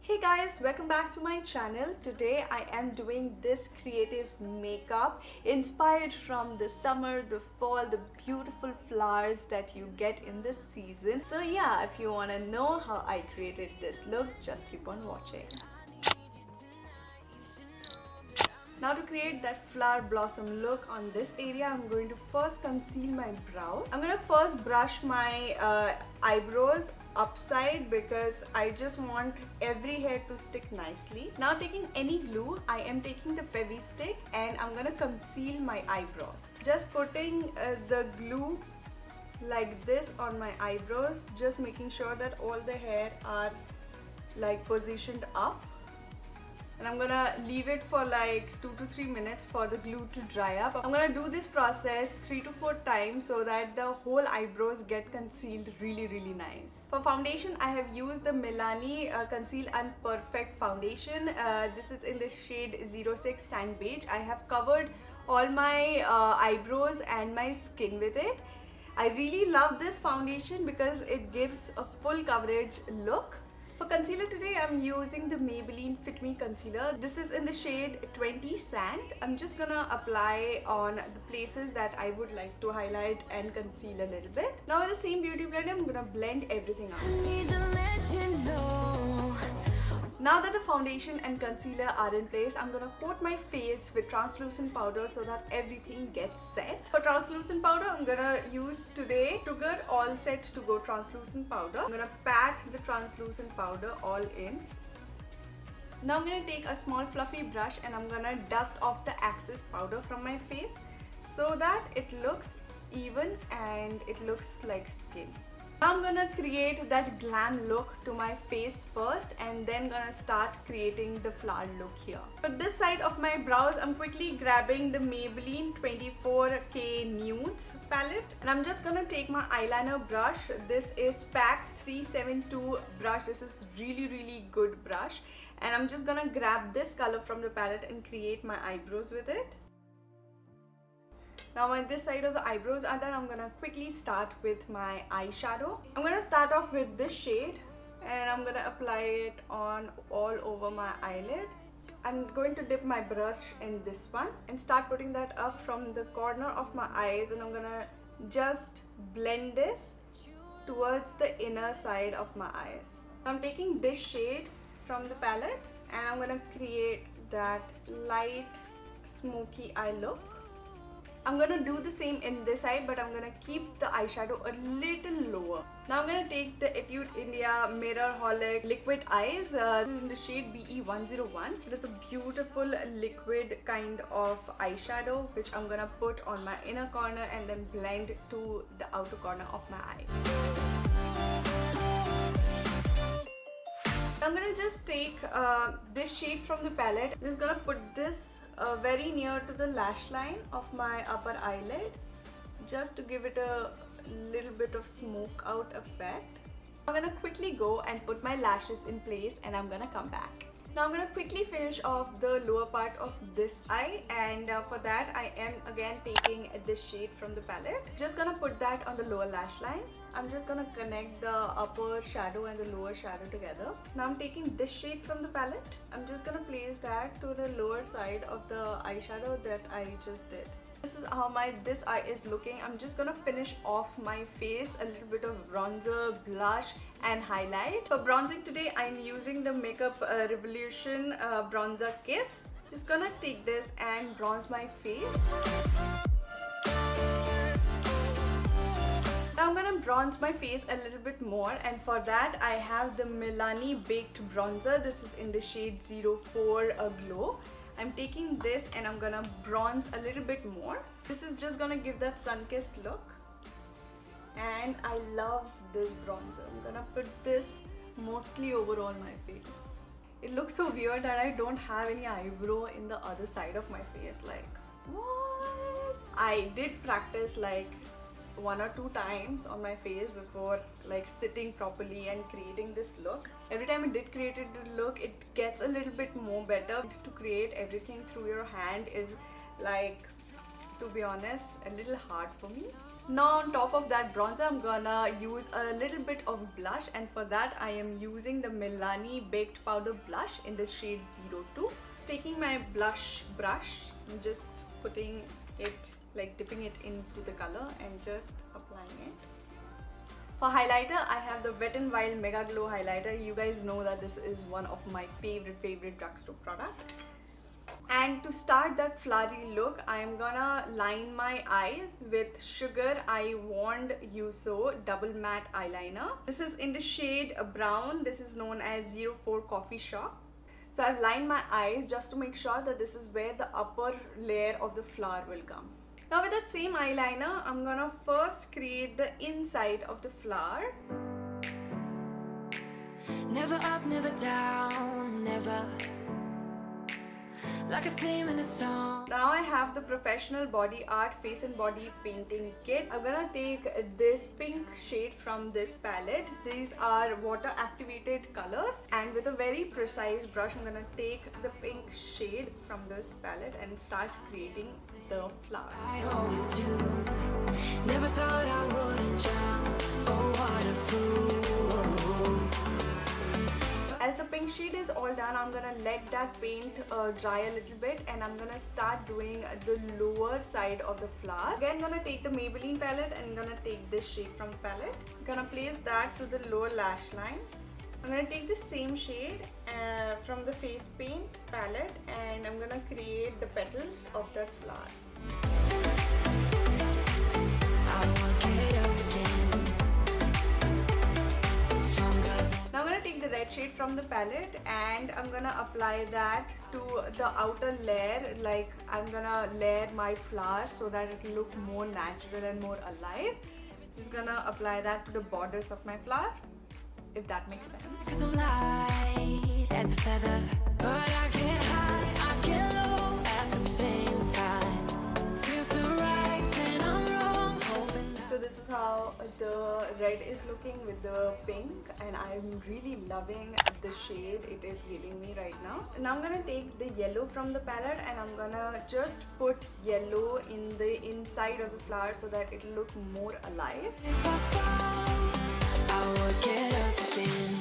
Hey guys, welcome back to my channel. Today I am doing this creative makeup inspired from the summer, the fall, the beautiful flowers that you get in this season. So yeah, if you want to know how I created this look, just keep on watching. Now to create that flower blossom look on this area, I'm going to first conceal my brows. I'm going to first brush my eyebrows upside because I just want every hair to stick nicely. Now taking any glue, I am taking the Fevi stick and I'm going to conceal my eyebrows. Just putting the glue like this on my eyebrows, just making sure that all the hair are like positioned up. And I'm gonna leave it for like 2 to 3 minutes for the glue to dry up. I'm gonna do this process 3 to 4 times so that the whole eyebrows get concealed really nice. For foundation, I have used the Milani Conceal and Perfect foundation. This is in the shade 06 Sand Beige. I have covered all my eyebrows and my skin with it. I really love this foundation because it gives a full coverage look. For concealer today, I'm using the Maybelline Fit Me Concealer. This is in the shade 20 Sand. I'm just gonna apply on the places that I would like to highlight and conceal a little bit. Now with the same beauty blender, I'm gonna blend everything out. Now that the foundation and concealer are in place, I'm gonna coat my face with translucent powder so that everything gets set. For translucent powder, I'm gonna use today Sugar All Set to Go translucent powder. I'm gonna pat the translucent powder all in. Now I'm gonna take a small fluffy brush and I'm gonna dust off the excess powder from my face so that it looks even and it looks like skin. Now I'm gonna create that glam look to my face first and then gonna start creating the flower look here. For this side of my brows, I'm quickly grabbing the Maybelline 24K Nudes palette and I'm just gonna take my eyeliner brush. This is Pack 372 brush. This is really good brush and I'm just gonna grab this color from the palette and create my eyebrows with it. Now when this side of the eyebrows are done, I'm gonna quickly start with my eyeshadow. I'm gonna start off with this shade and I'm gonna apply it on all over my eyelid. I'm going to dip my brush in this one and start putting that up from the corner of my eyes, and I'm gonna just blend this towards the inner side of my eyes. I'm taking this shade from the palette and I'm gonna create that light smoky eye look. I'm gonna do the same in this side, but I'm gonna keep the eyeshadow a little lower. Now I'm gonna take the Etude India Mirror Holic Liquid Eyes. This is in the shade BE101. It's a beautiful liquid kind of eyeshadow which I'm gonna put on my inner corner and then blend to the outer corner of my eye. I'm gonna just take this shade from the palette. Just gonna put this very near to the lash line of my upper eyelid just to give it a little bit of smoke out effect. I'm gonna quickly go and put my lashes in place and I'm gonna come back. Now I'm gonna quickly finish off the lower part of this eye, and for that I am again taking this shade from the palette. Just gonna put that on the lower lash line. I'm just gonna connect the upper shadow and the lower shadow together. Now I'm taking this shade from the palette. I'm just gonna place that to the lower side of the eyeshadow that I just did. This is how this eye is looking. I'm just gonna finish off my face a little bit of bronzer, blush and highlight. For bronzing today, I'm using the Makeup Revolution Bronzer Kiss. Just gonna take this and bronze my face. Now I'm gonna bronze my face a little bit more, and for that I have the Milani Baked Bronzer. This is in the shade 04 Glow. I'm taking this and I'm gonna bronze a little bit more. This is just gonna give that sun-kissed look. And I love this bronzer. I'm gonna put this mostly over all my face. It looks so weird that I don't have any eyebrow in the other side of my face. Like, what? I did practice like 1 or 2 times on my face before like sitting properly and creating this look. Every time I did create the look, it gets a little bit more better. To create everything through your hand is like to be honest, a little hard for me. Now on top of that bronzer, I'm gonna use a little bit of blush, and for that I am using the Milani Baked Powder Blush in the shade 02. Taking my blush brush, I'm just putting it, like dipping it into the color and just applying it. For highlighter, I have the Wet n Wild Mega Glow highlighter. You guys know that this is one of my favorite drugstore product. And to start that flowery look, I'm gonna line my eyes with Sugar I Warned You So Double Matte Eyeliner. This is in the shade brown. This is known as 04 Coffee Shop. So I've lined my eyes just to make sure that this is where the upper layer of the flower will come. Now with that same eyeliner, I'm gonna first create the inside of the flower. Never up, never down, never. Like a theme in a song. Now I have the professional body art face and body painting kit. I'm gonna take this pink shade from this palette. These are water activated colors, and with a very precise brush I'm gonna take the pink shade from this palette and start creating the flower. I always do. Never thought I wouldn't jump. Oh, what a fool. As the pink shade is all done, I'm gonna let that paint dry a little bit, and I'm gonna start doing the lower side of the flower. Again, I'm gonna take the Maybelline palette and I'm gonna take this shade from the palette. I'm gonna place that to the lower lash line. I'm gonna take the same shade from the face paint palette, and I'm gonna create the petals of that flower. Now I'm gonna take the red shade from the palette and I'm gonna apply that to the outer layer. Like I'm gonna layer my flower so that it will look more natural and more alive. Just gonna apply that to the borders of my flower, if that makes sense. 'Cause I'm light as a feather, but I get high, I get low at the same time. Feels so right, then I'm wrong. So this is how the red is looking with the pink, and I'm really loving the shade it is giving me right now. Now I'm gonna take the yellow from the palette and I'm gonna just put yellow in the inside of the flower so that it'll look more alive. If I fall, I will get up again.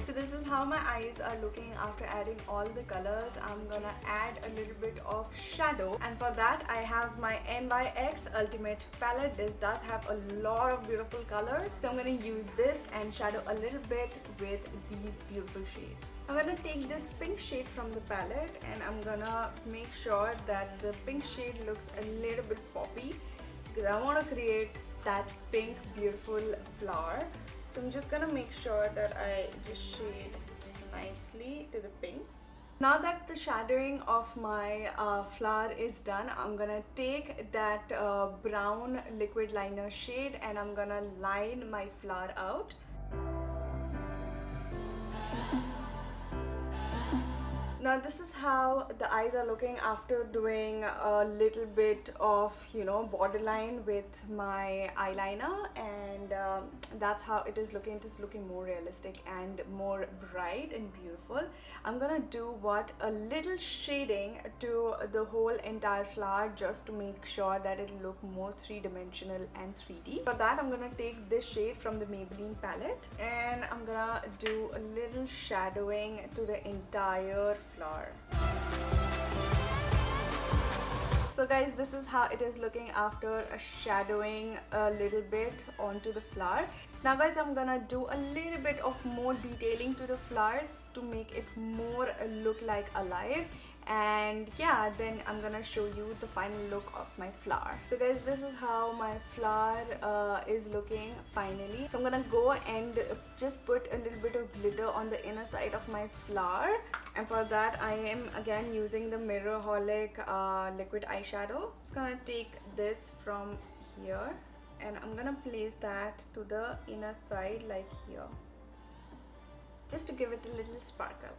So this is how my eyes are looking after adding all the colors. I'm gonna add a little bit of shadow, and for that I have my NYX Ultimate palette. This does have a lot of beautiful colors, so I'm gonna use this and shadow a little bit with these beautiful shades. I'm gonna take this pink shade from the palette and I'm gonna make sure that the pink shade looks a little bit poppy, because I want to create that pink beautiful flower. So I'm just gonna make sure that I just shade nicely to the pinks. Now that the shadowing of my flower is done, I'm gonna take that brown liquid liner shade and I'm gonna line my flower out. Now this is how the eyes are looking after doing a little bit of, you know, borderline with my eyeliner, and that's how it is looking. It is looking more realistic and more bright and beautiful. I'm gonna do a little shading to the whole entire flower just to make sure that it'll look more three-dimensional and 3D. For that I'm gonna take this shade from the Maybelline palette and I'm gonna do a little shadowing to the entire flower. So guys, this is how it is looking after shadowing a little bit onto the flower. Now guys, I'm gonna do a little bit of more detailing to the flowers to make it more look like alive, and yeah, then I'm gonna show you the final look of my flower. So guys, this is how my flower is looking finally. So I'm gonna go and just put a little bit of glitter on the inner side of my flower, and for that I am again using the Mirrorholic liquid eyeshadow. Just gonna take this from here and I'm gonna place that to the inner side like here, just to give it a little sparkle.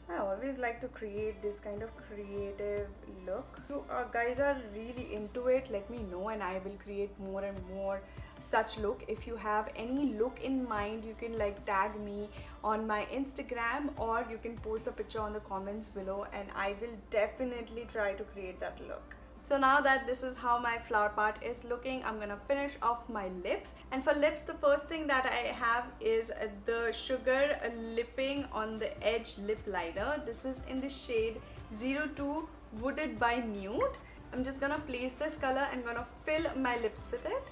I always like to create this kind of creative look. If you guys are really into it, let me know and I will create more and more such look. If you have any look in mind, you can like tag me on my Instagram, or you can post a picture on the comments below and I will definitely try to create that look. So now that this is how my flower part is looking, I'm gonna finish off my lips. And for lips, the first thing that I have is the Sugar Lipping on the Edge lip liner. This is in the shade 02 Wooded by Nude. I'm just gonna place this color and gonna fill my lips with it.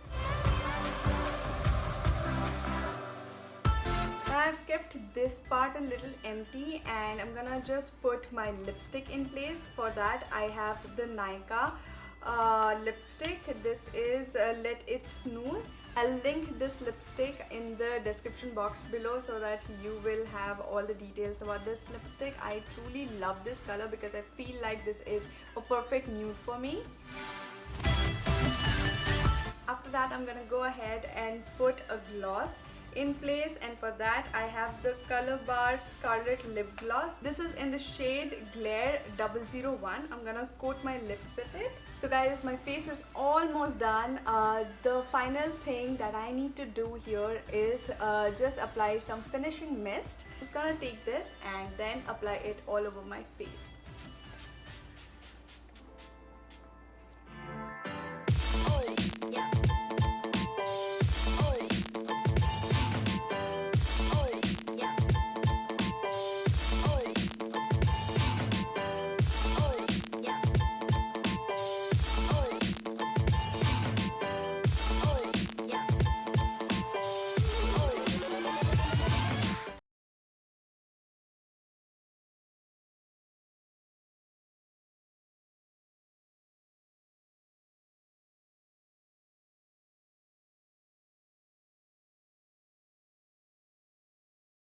I've kept this part a little empty and I'm gonna just put my lipstick in place. For that I have the Nykaa lipstick. This is Let It Snooze. I'll link this lipstick in the description box below so that you will have all the details about this lipstick. I truly love this color because I feel like this is a perfect nude for me. After that I'm gonna go ahead and put a gloss in place, and for that I have the Color Bar Scarlet Lip Gloss. This is in the shade Glare 001. I'm gonna coat my lips with it. So guys, my face is almost done. The final thing that I need to do here is just apply some finishing mist. Just gonna take this and then apply it all over my face.